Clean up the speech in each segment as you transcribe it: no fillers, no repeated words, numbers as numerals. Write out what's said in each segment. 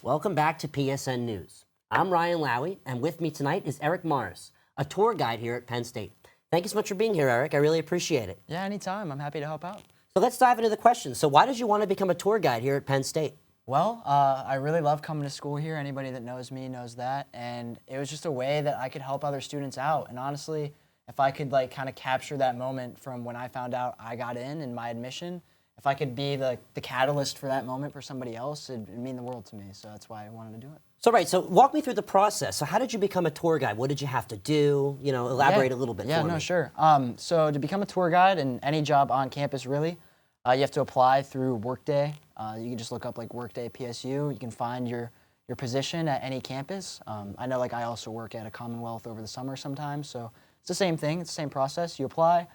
Welcome back to PSN News. I'm Ryan Lowy, and with me tonight is Eric Morris, a tour guide here at Penn State. Thank you so much for being here, Eric. I really appreciate it. Yeah, anytime. I'm happy to help out. So let's dive into the questions. So why did you want to become a tour guide here at Penn State? Well, I really love coming to school here. Anybody that knows me knows that. And it was just a way that I could help other students out. And honestly, if I could kind of capture that moment from when I found out I got in and my admission, if I could be the catalyst for that moment for somebody else, it'd mean the world to me. So that's why I wanted to do it. So walk me through the process. So how did you become a tour guide? What did you have to do? Elaborate a little bit for me. Yeah, sure. So to become a tour guide and any job on campus, really, you have to apply through Workday. You can just look up Workday PSU. You can find your position at any campus. I know I also work at a Commonwealth over the summer sometimes, so it's the same thing. It's the same process. You apply.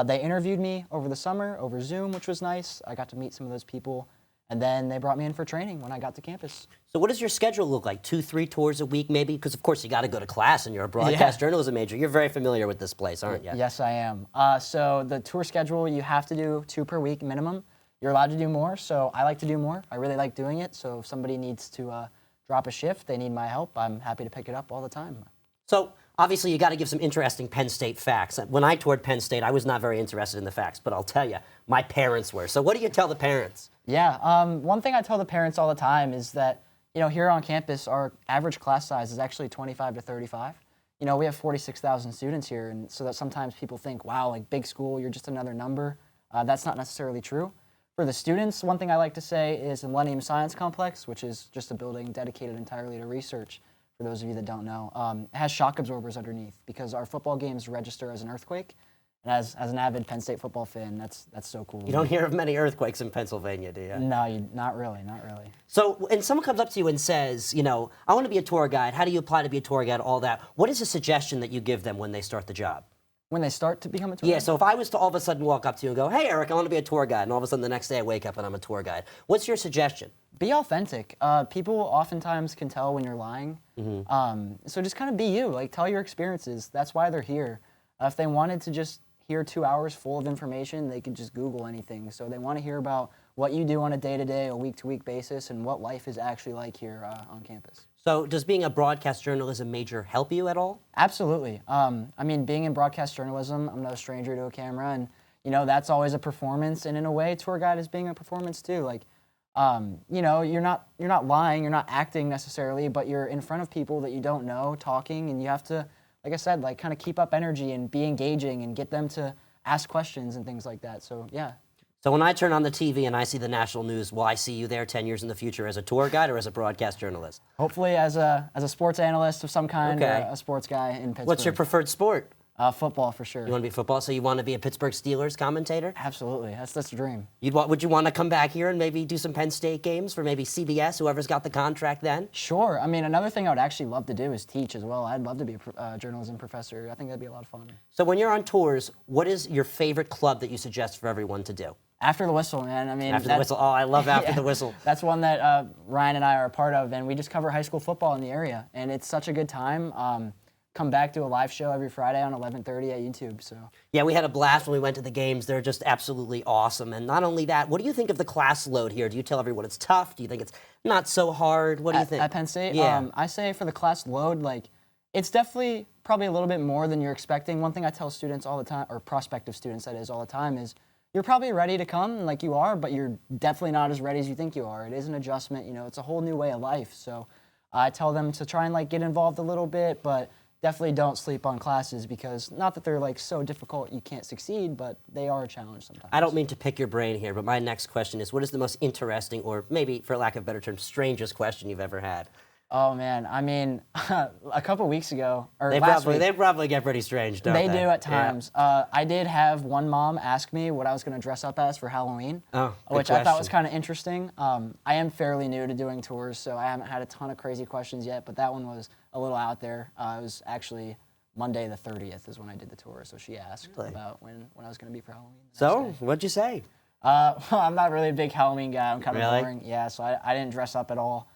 They interviewed me over the summer over Zoom, which was nice. I got to meet some of those people, and then they brought me in for training when I got to campus. So what does your schedule look like? 2-3 tours a week maybe? Because of course you got to go to class and you're a broadcast journalism major. You're very familiar with this place, aren't you? Yes, I am. So the tour schedule, you have to do 2 per week minimum. You're allowed to do more, so I like to do more. I really like doing it, so if somebody needs to drop a shift, they need my help, I'm happy to pick it up all the time. So obviously you got to give some interesting Penn State facts. When I toured Penn State, I was not very interested in the facts, but I'll tell you, my parents were. So what do you tell the parents? Yeah, one thing I tell the parents all the time is that, here on campus, our average class size is actually 25 to 35. We have 46,000 students here, and so that sometimes people think, wow, big school, you're just another number. That's not necessarily true. For the students, one thing I like to say is the Millennium Science Complex, which is just a building dedicated entirely to research, for those of you that don't know. It has shock absorbers underneath because our football games register as an earthquake. And as an avid Penn State football fan, that's so cool. You don't hear of many earthquakes in Pennsylvania, do you? No, not really, not really. So, and someone comes up to you and says, I want to be a tour guide. How do you apply to be a tour guide, all that? What is a suggestion that you give them when they start the job? When they start to become a tour guide? Yeah, so if I was to all of a sudden walk up to you and go, hey, Eric, I want to be a tour guide, and all of a sudden the next day I wake up and I'm a tour guide, what's your suggestion? Be authentic. People oftentimes can tell when you're lying. So just kind of be you. Tell your experiences. That's why they're here. If they wanted to just hear 2 hours full of information, they could just Google anything. So they want to hear about what you do on a day-to-day, a week-to-week basis, and what life is actually like here on campus. So does being a broadcast journalism major help you at all? Absolutely. Being in broadcast journalism, I'm no stranger to a camera, and that's always a performance. And in a way, tour guide is being a performance too. You're not lying, you're not acting necessarily, but you're in front of people that you don't know, talking, and you have to, like I said, kind of keep up energy and be engaging and get them to ask questions and things like that. So yeah. So when I turn on the TV and I see the national news, will I see you there 10 years in the future as a tour guide or as a broadcast journalist? Hopefully as a sports analyst of some kind, okay. Or a sports guy in Pittsburgh. What's your preferred sport? Football, for sure. You want to be football, so you want to be a Pittsburgh Steelers commentator? Absolutely. That's the dream. Would you want to come back here and maybe do some Penn State games for maybe CBS, whoever's got the contract then? Sure. Another thing I would actually love to do is teach as well. I'd love to be a journalism professor. I think that'd be a lot of fun. So when you're on tours, what is your favorite club that you suggest for everyone to do? After the Whistle, man. After the Whistle. Oh, I love After the Whistle. That's one that Ryan and I are a part of, and we just cover high school football in the area, and it's such a good time. Come back to a live show every Friday on 11:30 at YouTube. So yeah, we had a blast when we went to the games. They're just absolutely awesome. And not only that, what do you think of the class load here? Do you tell everyone it's tough? Do you think it's not so hard? What do you think? At Penn State? Yeah. I say for the class load, it's definitely probably a little bit more than you're expecting. One thing I tell students all the time, or prospective students that is all the time, is you're probably ready to come like you are, but you're definitely not as ready as you think you are. It is an adjustment. It's a whole new way of life. So I tell them to try and get involved a little bit, but definitely don't sleep on classes because not that they're so difficult you can't succeed, but they are a challenge sometimes. I don't mean to pick your brain here, but my next question is, what is the most interesting, or maybe for lack of a better term, strangest question you've ever had? Oh man, a couple weeks ago, or they last week, they probably get pretty strange, don't they? They do at times. Yeah. I did have one mom ask me what I was going to dress up as for Halloween, which I thought was kind of interesting. I am fairly new to doing tours, so I haven't had a ton of crazy questions yet, but that one was a little out there. It was actually Monday the 30th is when I did the tour, so she asked about when I was going to be for Halloween. So, what'd you say? I'm not really a big Halloween guy. I'm kind of really? boring. Yeah, so I didn't dress up at all.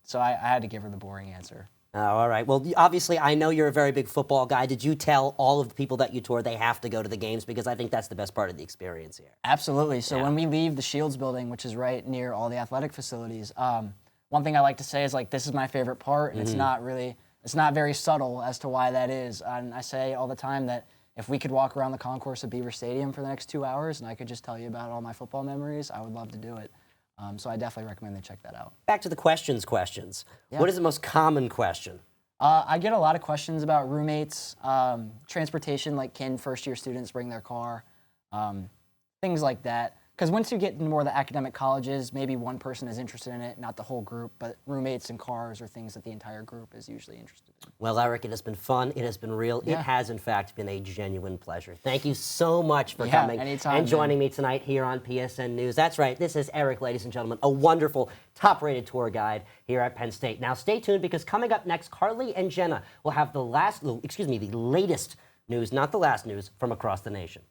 So I had to give her the boring answer. Oh, all right. Well, obviously, I know you're a very big football guy. Did you tell all of the people that you tour they have to go to the games? Because I think that's the best part of the experience here. Absolutely. So when we leave the Shields building, which is right near all the athletic facilities, one thing I like to say is like, this is my favorite part, and it's not very subtle as to why that is. And I say all the time that if we could walk around the concourse of Beaver Stadium for the next 2 hours and I could just tell you about all my football memories, I would love to do it. So I definitely recommend they check that out. Back to the questions. Yeah. What is the most common question? I get a lot of questions about roommates, transportation, like can first-year students bring their car, things like that. Because once you get into more of the academic colleges, maybe one person is interested in it, not the whole group, but roommates and cars are things that the entire group is usually interested in. Well, Eric, it has been fun. It has been real. Yeah. It has, in fact, been a genuine pleasure. Thank you so much for Yeah, coming anytime, and joining man. me tonight here on PSN News. That's right. This is Eric, ladies and gentlemen, a wonderful, top-rated tour guide here at Penn State. Now, stay tuned because coming up next, Carly and Jenna will have the latest news, not the last news, from across the nation.